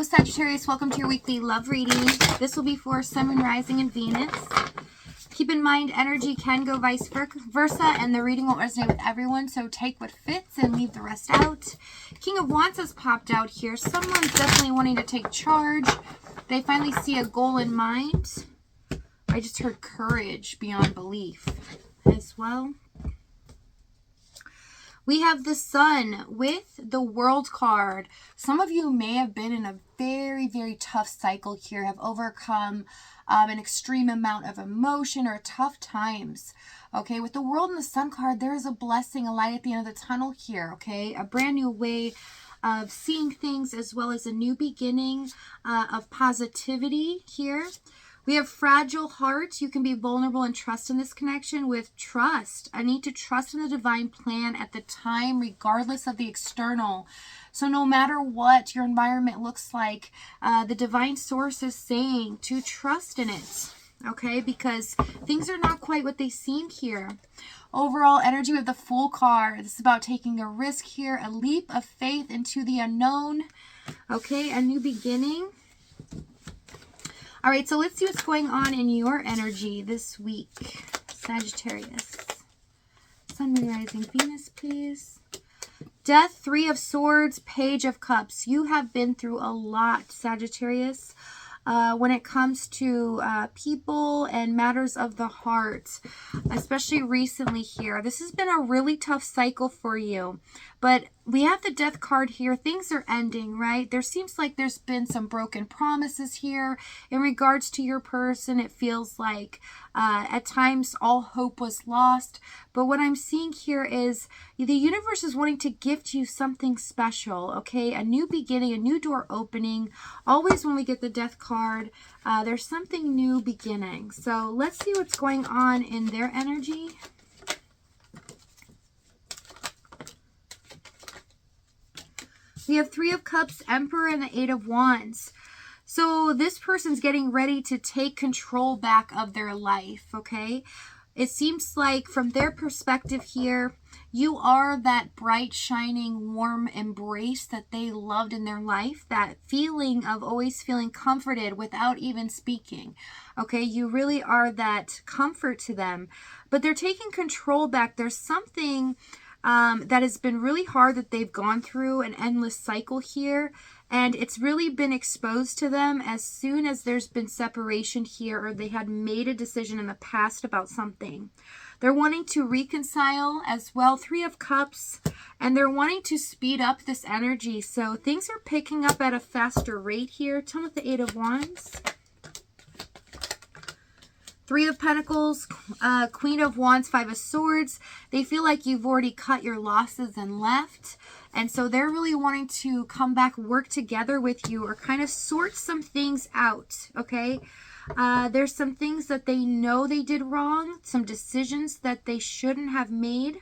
Hello, Sagittarius. Welcome to your weekly love reading. This will be for Sun, Moon, Rising, and Venus. Keep in mind, energy can go vice versa, and the reading won't resonate with everyone, so take what fits and leave the rest out. King of Wands has popped out here. Someone's definitely wanting to take charge. They finally see a goal in mind. I just heard courage beyond belief as well. We have the Sun with the World card. Some of you may have been in a very, very tough cycle here, have overcome an extreme amount of emotion or tough times. Okay, with the World and the Sun card, there is a blessing, a light at the end of the tunnel here. Okay, a brand new way of seeing things, as well as a new beginning of positivity here. We have fragile heart. You can be vulnerable and trust in this connection with trust. I need to trust in the divine plan at the time, regardless of the external. So no matter what your environment looks like, the divine source is saying to trust in it. Okay, because things are not quite what they seem here. Overall energy with the Fool card. This is about taking a risk here, a leap of faith into the unknown. Okay, a new beginning. All right, so let's see what's going on in your energy this week, Sagittarius. Sun, Moon, Rising, Venus, please. Death, Three of Swords, Page of Cups. You have been through a lot, Sagittarius, when it comes to people and matters of the heart, especially recently here. This has been a really tough cycle for you, but we have the Death card here. Things are ending, right? There seems like there's been some broken promises here in regards to your person. It feels like at times all hope was lost. But what I'm seeing here is the universe is wanting to gift you something special, okay? A new beginning, a new door opening. Always when we get the Death card, there's something new beginning. So let's see what's going on in their energy. We have Three of Cups, Emperor, and the Eight of Wands. So this person's getting ready to take control back of their life, okay? It seems like from their perspective here, you are that bright, shining, warm embrace that they loved in their life. That feeling of always feeling comforted without even speaking, okay? You really are that comfort to them. But they're taking control back. There's something that has been really hard that they've gone through, an endless cycle here, and it's really been exposed to them as soon as there's been separation here, or they had made a decision in the past about something. They're wanting to reconcile as well, Three of Cups, and they're wanting to speed up this energy. So things are picking up at a faster rate here. Tell me with the Eight of Wands. Three of Pentacles, Queen of Wands, Five of Swords. They feel like you've already cut your losses and left. And so they're really wanting to come back, work together with you, or kind of sort some things out, okay? There's some things that they know they did wrong, some decisions that they shouldn't have made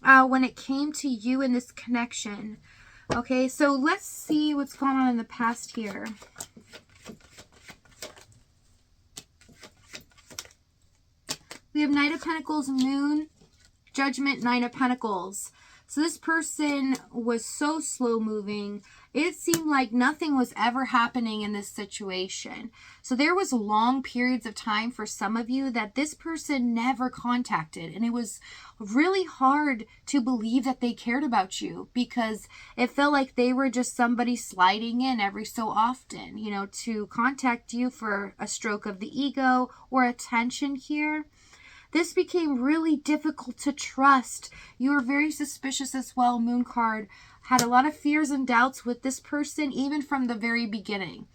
when it came to you in this connection. Okay, so let's see what's going on in the past here. We have Knight of Pentacles, Moon, Judgment, Nine of Pentacles. So this person was so slow moving. It seemed like nothing was ever happening in this situation. So there was long periods of time for some of you that this person never contacted. And it was really hard to believe that they cared about you, because it felt like they were just somebody sliding in every so often, you know, to contact you for a stroke of the ego or attention here. This became really difficult to trust. You were very suspicious as well, Moon card. Had a lot of fears and doubts with this person, even from the very beginning.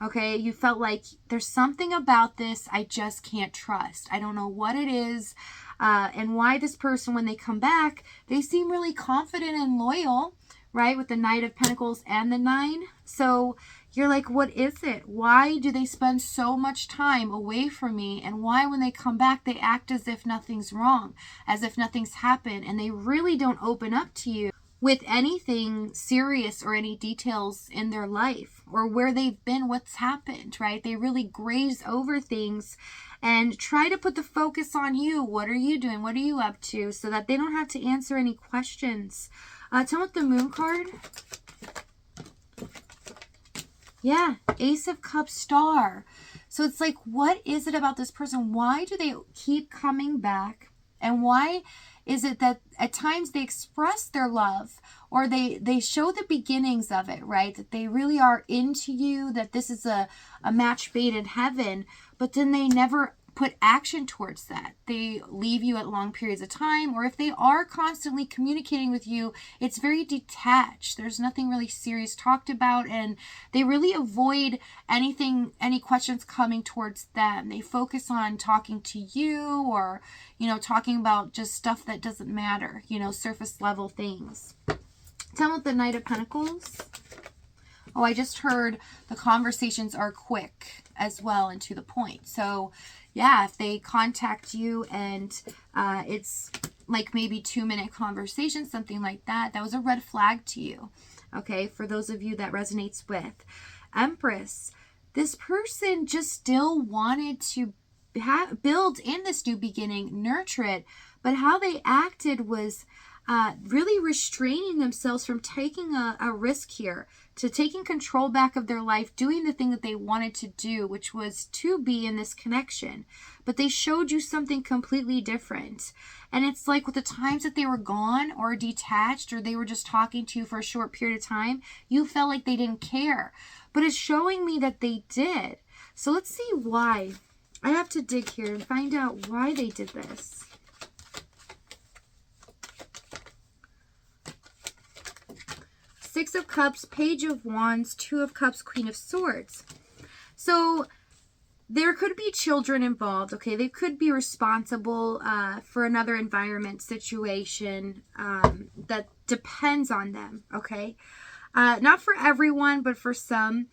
Okay, you felt like there's something about this I just can't trust. I don't know what it is and why this person, when they come back, they seem really confident and loyal, right? With the Knight of Pentacles and the Nine. So you're like, what is it? Why do they spend so much time away from me? And why, when they come back, they act as if nothing's wrong, as if nothing's happened, and they really don't open up to you with anything serious or any details in their life or where they've been, what's happened, right? They really graze over things and try to put the focus on you. What are you doing? What are you up to? So that they don't have to answer any questions. Tell me with the Moon card. Yeah, Ace of Cups, Star. So it's like, what is it about this person? Why do they keep coming back? And why is it that at times they express their love, or they show the beginnings of it, right? That they really are into you, that this is a match made in heaven, but then they never put action towards that. They leave you at long periods of time, or if they are constantly communicating with you, it's very detached. There's nothing really serious talked about, and they really avoid any questions coming towards them. They focus on talking to you, or, talking about just stuff that doesn't matter, surface level things. Tell me about the Knight of Pentacles. Oh, I just heard the conversations are quick as well and to the point. So yeah, if they contact you and it's like maybe 2-minute conversation, something like that, that was a red flag to you. Okay, for those of you that resonates with. Empress, this person just still wanted to build in this new beginning, nurture it, but how they acted was really restraining themselves from taking a risk here, to taking control back of their life, doing the thing that they wanted to do, which was to be in this connection. But they showed you something completely different. And it's like with the times that they were gone or detached, or they were just talking to you for a short period of time, you felt like they didn't care. But it's showing me that they did. So let's see why. I have to dig here and find out why they did this. Six of Cups, Page of Wands, Two of Cups, Queen of Swords. So there could be children involved, okay? They could be responsible for another environment situation that depends on them, okay? Not for everyone, but for some.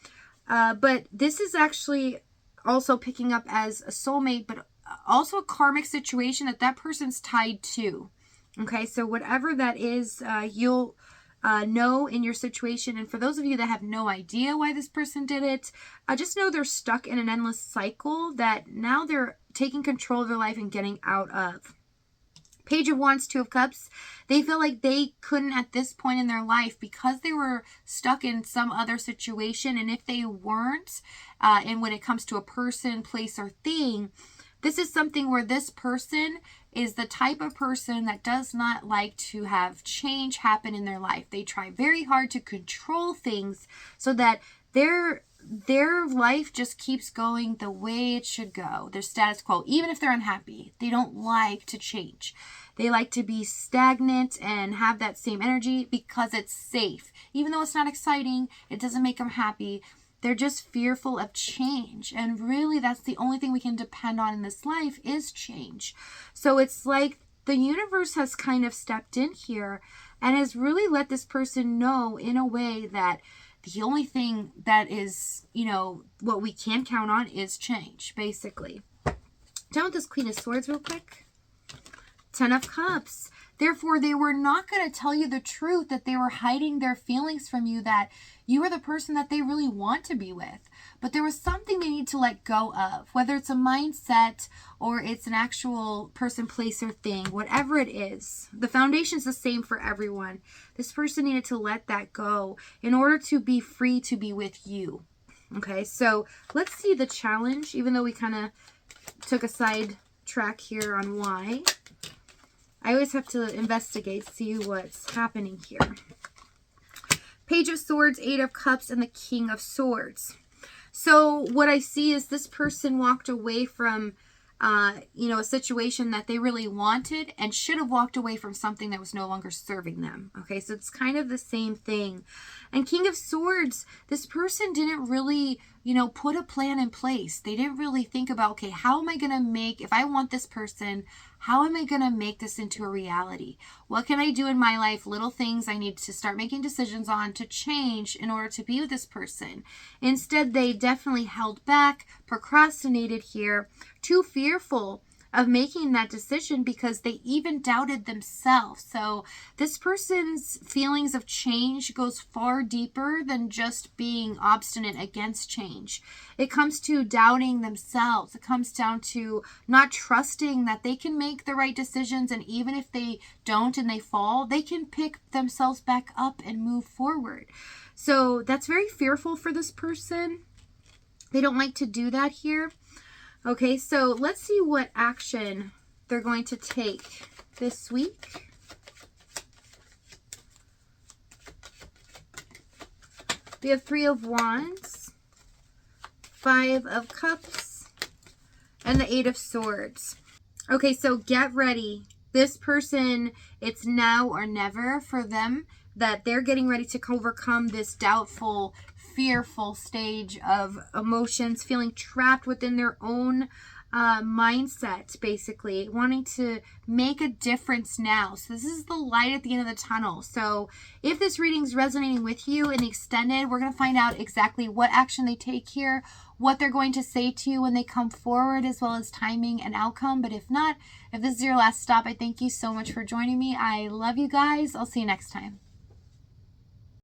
But this is actually also picking up as a soulmate, but also a karmic situation that person's tied to, okay? So whatever that is, you'll know in your situation. And for those of you that have no idea why this person did it, just know they're stuck in an endless cycle that now they're taking control of their life and getting out of. Page of Wands, Two of Cups. They feel like they couldn't at this point in their life because they were stuck in some other situation. And if they weren't, and when it comes to a person, place, or thing, this is something where this person is the type of person that does not like to have change happen in their life. They try very hard to control things so that their life just keeps going the way it should go, their status quo, even if they're unhappy. They don't like to change. They like to be stagnant and have that same energy because it's safe. Even though it's not exciting, it doesn't make them happy. They're just fearful of change. And really, that's the only thing we can depend on in this life is change. So it's like the universe has kind of stepped in here and has really let this person know in a way that the only thing that is, what we can count on is change, basically. Down with this Queen of Swords real quick. 10 of Cups. Therefore, they were not going to tell you the truth, that they were hiding their feelings from you, that you are the person that they really want to be with. But there was something they need to let go of, whether it's a mindset or it's an actual person, place, or thing, whatever it is. The foundation is the same for everyone. This person needed to let that go in order to be free to be with you. Okay, so let's see the challenge, even though we kind of took a side track here on why. I always have to investigate, see what's happening here. Page of Swords, 8 of Cups, and the King of Swords. So what I see is this person walked away from, a situation that they really wanted and should have walked away from something that was no longer serving them. Okay, so it's kind of the same thing. And King of Swords, this person didn't really, put a plan in place. They didn't really think about, okay, how am I going to make, if I want this person, how am I going to make this into a reality? What can I do in my life? Little things I need to start making decisions on to change in order to be with this person. Instead, they definitely held back, procrastinated here, too fearful of making that decision because they even doubted themselves. So this person's feelings of change goes far deeper than just being obstinate against change. It comes to doubting themselves. It comes down to not trusting that they can make the right decisions, and even if they don't and they fall, they can pick themselves back up and move forward. So that's very fearful for this person. They don't like to do that here. Okay, so let's see what action they're going to take this week. We have 3 of Wands, 5 of Cups, and the 8 of Swords. Okay, so get ready. This person, it's now or never for them, that they're getting ready to overcome this doubtful, fearful stage of emotions, feeling trapped within their own mindset, basically wanting to make a difference now. So this is the light at the end of the tunnel. So if this reading is resonating with you in the extended, we're going to find out exactly what action they take here, what they're going to say to you when they come forward, as well as timing and outcome. But if not, if this is your last stop, I thank you so much for joining me. I love you guys. I'll see you next time.